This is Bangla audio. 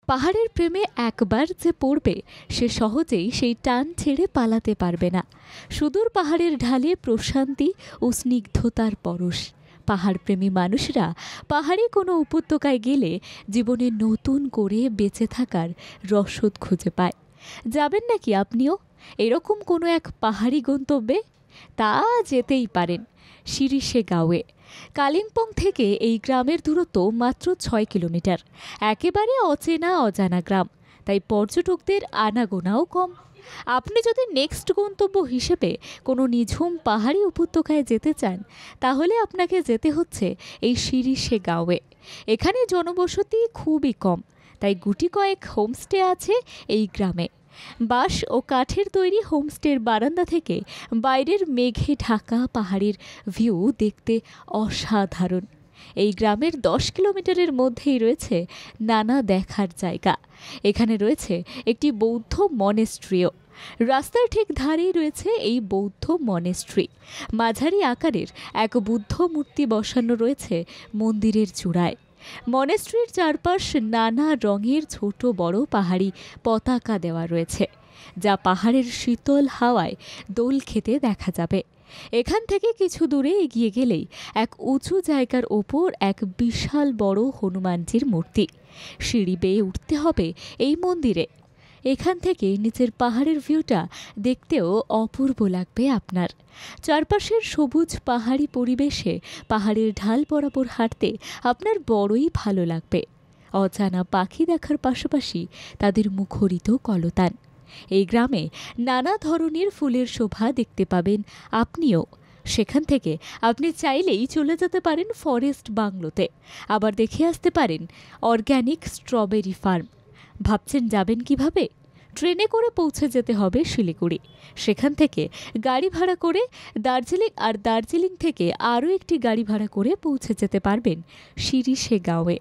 পাহাড়ের প্রেমে একবার যে পড়বে সে সহজেই সেই টান ছেড়ে পালাতে পারবে না। সুদূর পাহাড়ের ঢালে প্রশান্তি ও স্নিগ্ধতার পরশ। পাহাড়প্রেমী মানুষরা পাহাড়ি কোনো উপত্যকায় গেলে জীবনে নতুন করে বেঁচে থাকার রসদ খুঁজে পায়। যাবেন নাকি আপনিও এরকম কোনো এক পাহাড়ি গন্তব্যে? তা যেতেই পারেন শিরিষে গাঁওয়ে। কালিম্পং থেকে এই গ্রামের দূরত্ব মাত্র ৬ কিলোমিটার। একেবারে অচেনা অজানা গ্রাম, তাই পর্যটকদের আনাগোনাও কম। আপনি যদি নেক্সট গন্তব্য হিসেবে কোনো নিঝুম পাহাড়ি উপত্যকায় যেতে চান, তাহলে আপনাকে যেতে হচ্ছে এই শিরিষে গাঁওয়ে। এখানে জনবসতি খুবই কম, তাই গুটি কয়েক হোমস্টে আছে এই গ্রামে। বাঁশ ও কাঠের তৈরি হোমস্টের বারান্দা থেকে বাইরের মেঘে ঢাকা পাহাড়ের ভিউ দেখতে অসাধারণ। এই গ্রামের ১০ কিলোমিটারের মধ্যেই রয়েছে নানা দেখার জায়গা। এখানে রয়েছে একটি বৌদ্ধ মনেস্ট্রিও। রাস্তার ঠিক ধারেই রয়েছে এই বৌদ্ধ মনেস্ট্রি। মাঝারি আকারের এক বুদ্ধ মূর্তি বসানো রয়েছে মন্দিরের চূড়ায়। মনেস্ট্রির চারপাশ নানা রঙের ছোট বড় পাহাড়ি পতাকা দেওয়া রয়েছে, যা পাহাড়ের শীতল হাওয়ায় দোল খেতে দেখা যাবে। এখান থেকে কিছু দূরে এগিয়ে গেলেই এক উঁচু জায়গার ওপর এক বিশাল বড় হনুমানজির মূর্তি। সিঁড়ি বেয়ে উঠতে হবে এই মন্দিরে। এখান থেকে নিচের পাহাড়ের ভিউটা দেখতেও অপূর্ব লাগবে আপনার। চারপাশের সবুজ পাহাড়ি পরিবেশে পাহাড়ের ঢাল বরাবর হাঁটতে আপনার বড়ই ভালো লাগবে। অজানা পাখি দেখার পাশাপাশি তাদের মুখরিত কলতান। এই গ্রামে নানা ধরনের ফুলের শোভা দেখতে পাবেন আপনিও। সেখান থেকে আপনি চাইলেই চলে যেতে পারেন ফরেস্ট বাংলোতে, আবার দেখে আসতে পারেন অর্গ্যানিক স্ট্রবেরি ফার্ম। ভাবছেন যাবেন কিভাবে? ট্রেনে করে পৌঁছে যেতে হবে শিলিগুড়ি। সেখান থেকে গাড়ি ভাড়া করে দার্জিলিং, আর দার্জিলিং থেকে আরও একটি গাড়ি ভাড়া করে পৌঁছে যেতে পারবেন শিরিষে গাঁওয়ে।